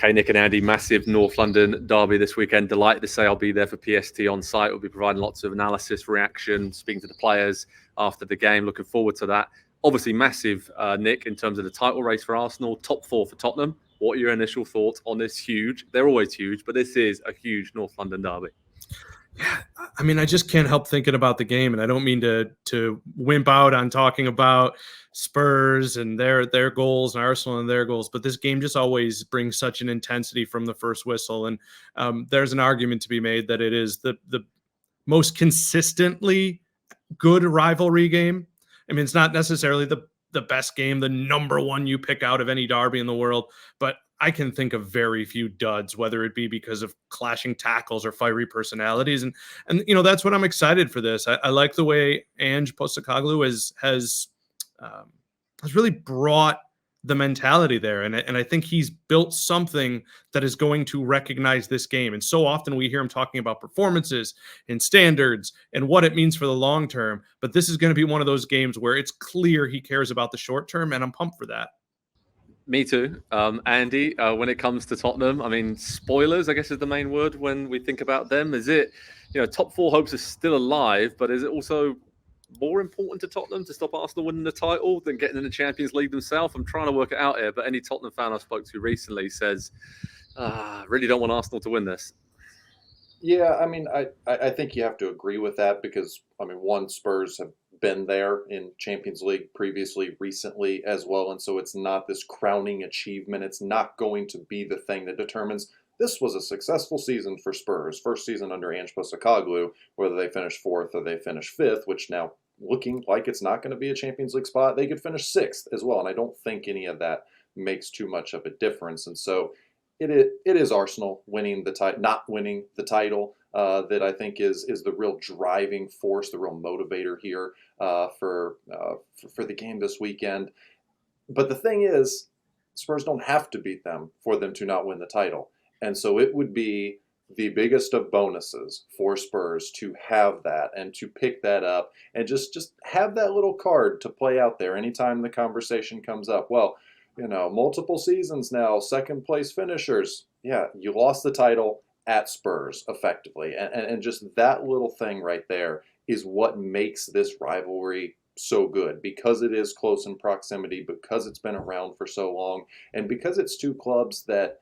Okay, Nick and Andy, massive North London derby this weekend. Delighted to say I'll be there for PST on site. We'll be providing lots of analysis, reaction, speaking to the players after the game. Looking forward to that. Obviously, massive, Nick, in terms of the title race for Arsenal. Top 4 for Tottenham. What are your initial thoughts on this huge? They're always huge, but this is a huge North London derby. Yeah, I mean, I just can't help thinking about the game, and I don't mean to wimp out on talking about Spurs and their goals and Arsenal and their goals, but this game just always brings such an intensity from the first whistle, and there's an argument to be made that it is the most consistently good rivalry game. I mean, it's not necessarily the best game, the number one you pick out of any derby in the world, but I can think of very few duds, whether it be because of clashing tackles or fiery personalities. And that's what I'm excited for this. I like the way Ange Postecoglou has really brought the mentality there. And I think he's built something that is going to recognize this game. And so often we hear him talking about performances and standards and what it means for the long term. But this is going to be one of those games where it's clear he cares about the short term, and I'm pumped for that. Me too. Andy, when it comes to Tottenham, I mean, spoilers, I guess, is the main word when we think about them. Is it, top 4 hopes are still alive, but is it also more important to Tottenham to stop Arsenal winning the title than getting in the Champions League themselves? I'm trying to work it out here, but any Tottenham fan I spoke to recently says, really don't want Arsenal to win this. Yeah, I mean, I think you have to agree with that because, I mean, one, Spurs have been there in Champions League previously, recently as well, and so it's not this crowning achievement. It's not going to be the thing that determines this was a successful season for Spurs. First season under Ange Postecoglou, whether they finish 4th or they finish 5th, which now looking like it's not going to be a Champions League spot, they could finish 6th as well, and I don't think any of that makes too much of a difference, and so it is Arsenal winning the title, not winning the title, that I think is the real driving force, the real motivator here for the game this weekend. But the thing is, Spurs don't have to beat them for them to not win the title, and so it would be the biggest of bonuses for Spurs to have that and to pick that up and just have that little card to play out there anytime the conversation comes up. Well, multiple seasons now, second place finishers. Yeah, you lost the title at Spurs, effectively. And just that little thing right there is what makes this rivalry so good, because it is close in proximity, because it's been around for so long, and because it's two clubs that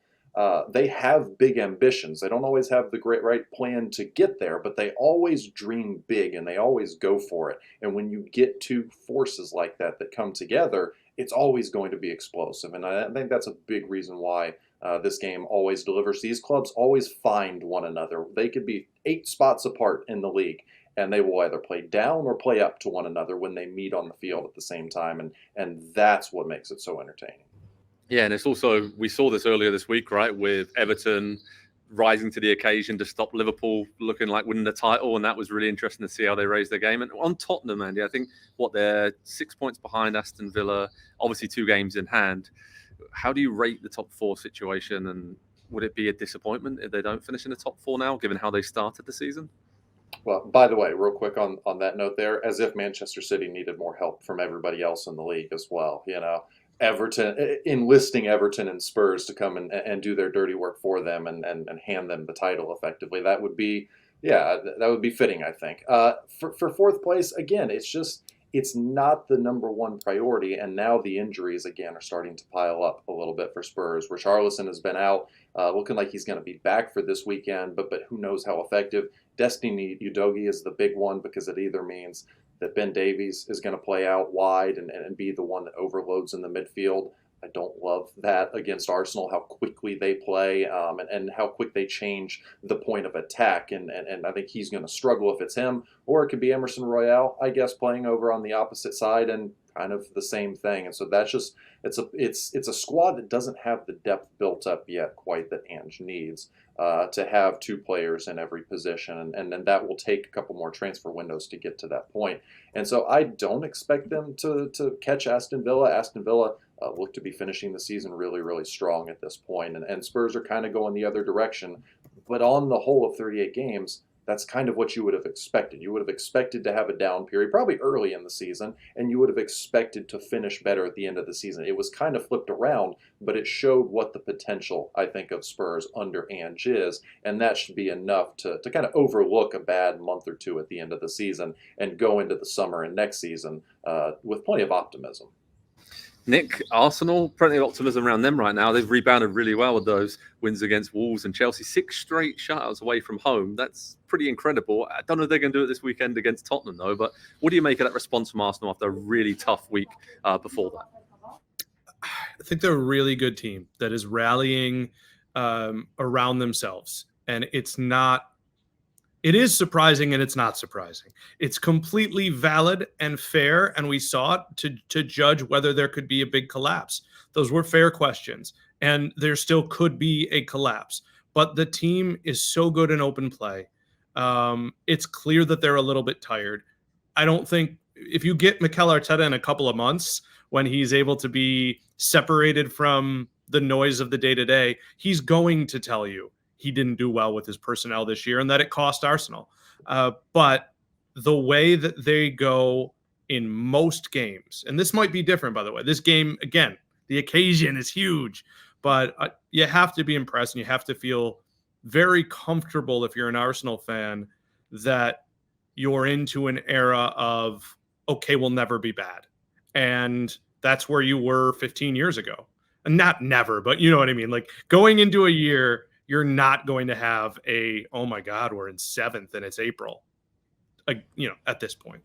they have big ambitions. They don't always have the right plan to get there, but they always dream big and they always go for it. And when you get two forces like that come together, it's always going to be explosive. And I think that's a big reason why this game always delivers. These clubs always find one another. They could be 8 spots apart in the league, and they will either play down or play up to one another when they meet on the field at the same time. And that's what makes it so entertaining. Yeah, and it's also, we saw this earlier this week, right, with Everton rising to the occasion to stop Liverpool looking like winning the title, and that was really interesting to see how they raised their game. And on Tottenham, Andy, I think they're 6 points behind Aston Villa, obviously 2 games in hand. How do you rate the top 4 situation, and would it be a disappointment if they don't finish in the top 4 now, given how they started the season? Well, by the way, real quick on that note there, as if Manchester City needed more help from everybody else in the league as well, Everton, enlisting Everton and Spurs to come and do their dirty work for them and hand them the title effectively. That would be fitting, I think. For 4th place, again, it's not the number one priority, and now the injuries, again, are starting to pile up a little bit for Spurs. Richarlison has been out, looking like he's going to be back for this weekend, but who knows how effective. Destiny Udogie is the big one, because it either means that Ben Davies is going to play out wide and be the one that overloads in the midfield. I don't love that against Arsenal, how quickly they play and how quick they change the point of attack. And I think he's going to struggle if it's him. Or it could be Emerson Royale, I guess, playing over on the opposite side and kind of the same thing. And so that's just, it's a squad that doesn't have the depth built up yet quite that Ange needs to have 2 players in every position. And then that will take a couple more transfer windows to get to that point. And so I don't expect them to catch Aston Villa. Aston Villa look to be finishing the season really, really strong at this point. And Spurs are kind of going the other direction. But on the whole of 38 games, that's kind of what you would have expected. You would have expected to have a down period, probably early in the season, and you would have expected to finish better at the end of the season. It was kind of flipped around, but it showed what the potential, I think, of Spurs under Ange is, and that should be enough to kind of overlook a bad month or two at the end of the season and go into the summer and next season with plenty of optimism. Nick, Arsenal, plenty of optimism around them right now. They've rebounded really well with those wins against Wolves and Chelsea. 6 straight shutouts away from home. That's pretty incredible. I don't know if they're going to do it this weekend against Tottenham, though. But what do you make of that response from Arsenal after a really tough week before that? I think they're a really good team that is rallying around themselves. And it is surprising and it's not surprising. It's completely valid and fair, and we saw it to judge whether there could be a big collapse. Those were fair questions, and there still could be a collapse. But the team is so good in open play. It's clear that they're a little bit tired. I don't think if you get Mikel Arteta in a couple of months when he's able to be separated from the noise of the day-to-day, he's going to tell you he didn't do well with his personnel this year and that it cost Arsenal. But the way that they go in most games, and this might be different, by the way, this game, again, the occasion is huge, but you have to be impressed and you have to feel very comfortable if you're an Arsenal fan that you're into an era of, okay, we'll never be bad. And that's where you were 15 years ago. And not never, but you know what I mean? Like going into a year, you're not going to have oh my God, we're in 7th and it's April, at this point.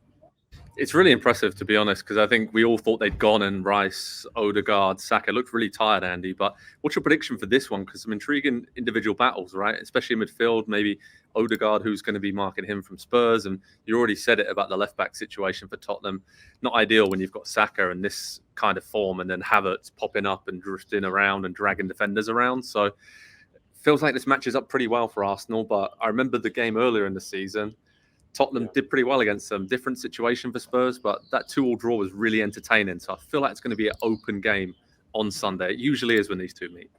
It's really impressive, to be honest, because I think we all thought they'd gone, and Rice, Odegaard, Saka looked really tired, Andy. But what's your prediction for this one? Because some intriguing individual battles, right? Especially in midfield, maybe Odegaard, who's going to be marking him from Spurs. And you already said it about the left-back situation for Tottenham. Not ideal when you've got Saka in this kind of form and then Havertz popping up and drifting around and dragging defenders around. So feels like this matches up pretty well for Arsenal, but I remember the game earlier in the season. Tottenham did pretty well against them. Different situation for Spurs, but that 2-2 draw was really entertaining. So I feel like it's going to be an open game on Sunday. It usually is when these two meet.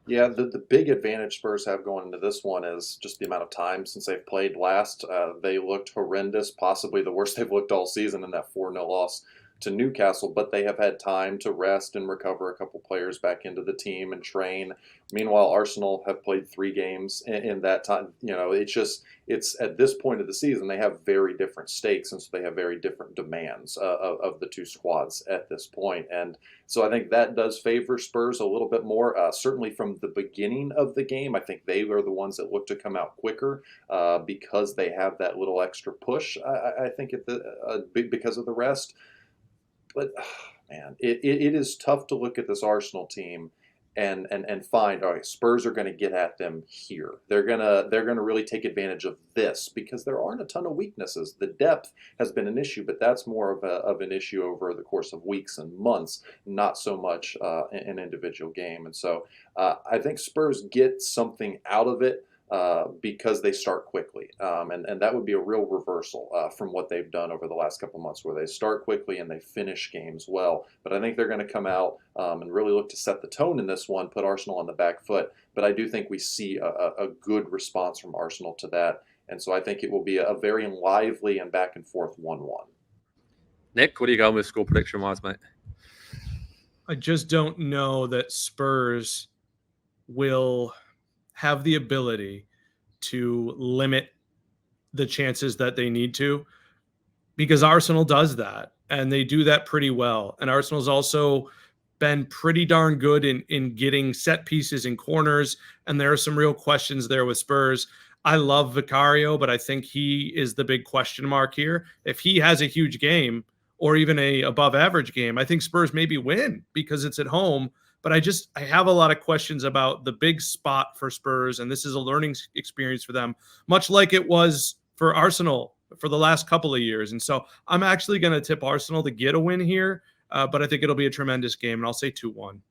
Yeah, the big advantage Spurs have going into this one is just the amount of time since they've played last. They looked horrendous, possibly the worst they've looked all season in that 4-0 loss to Newcastle, but they have had time to rest and recover a couple players back into the team and train. Meanwhile, Arsenal have played 3 games in that time. It's at this point of the season, they have very different stakes, and so they have very different demands of the two squads at this point. And so I think that does favor Spurs a little bit more. Certainly from the beginning of the game, I think they are the ones that look to come out quicker because they have that little extra push, I think, because of the rest. But man, it is tough to look at this Arsenal team and find, all right, Spurs are going to get at them here. They're gonna really take advantage of this because there aren't a ton of weaknesses. The depth has been an issue, but that's more of an issue over the course of weeks and months, not so much an individual game. And so I think Spurs get something out of it. Because they start quickly. And that would be a real reversal from what they've done over the last couple months, where they start quickly and they finish games well. But I think they're going to come out and really look to set the tone in this one, put Arsenal on the back foot. But I do think we see a good response from Arsenal to that. And so I think it will be a very lively and back and forth 1-1. Nick, what are you going with score prediction-wise, mate? I just don't know that Spurs will have the ability to limit the chances that they need to, because Arsenal does that, and they do that pretty well. And Arsenal's also been pretty darn good in getting set pieces in corners, and there are some real questions there with Spurs. I love Vicario, but I think he is the big question mark here. If he has a huge game or even a above average game, I think Spurs maybe win because it's at home. But I have a lot of questions about the big spot for Spurs, and this is a learning experience for them, much like it was for Arsenal for the last couple of years. And so I'm actually going to tip Arsenal to get a win here, but I think it'll be a tremendous game, and I'll say 2-1.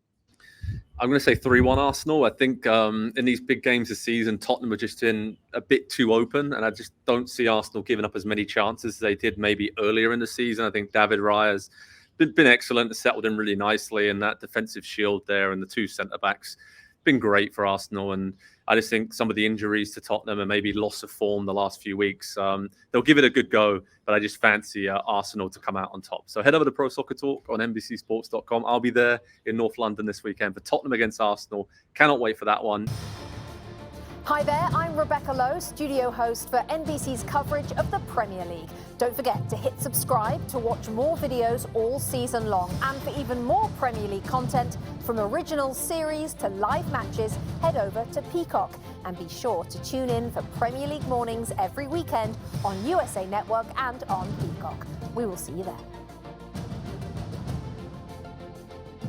I'm going to say 3-1 Arsenal. I think in these big games this season, Tottenham are just in a bit too open, and I just don't see Arsenal giving up as many chances as they did maybe earlier in the season. I think David Raya's been excellent, settled in really nicely, and that defensive shield there and the 2 centre-backs been great for Arsenal. And I just think some of the injuries to Tottenham and maybe loss of form the last few weeks, they'll give it a good go. But I just fancy Arsenal to come out on top. So head over to Pro Soccer Talk on NBCSports.com. I'll be there in North London this weekend for Tottenham against Arsenal. Cannot wait for that one. Hi there, I'm Rebecca Lowe, studio host for NBC's coverage of the Premier League. Don't forget to hit subscribe to watch more videos all season long. And for even more Premier League content, from original series to live matches, head over to Peacock. And be sure to tune in for Premier League mornings every weekend on USA Network and on Peacock. We will see you there.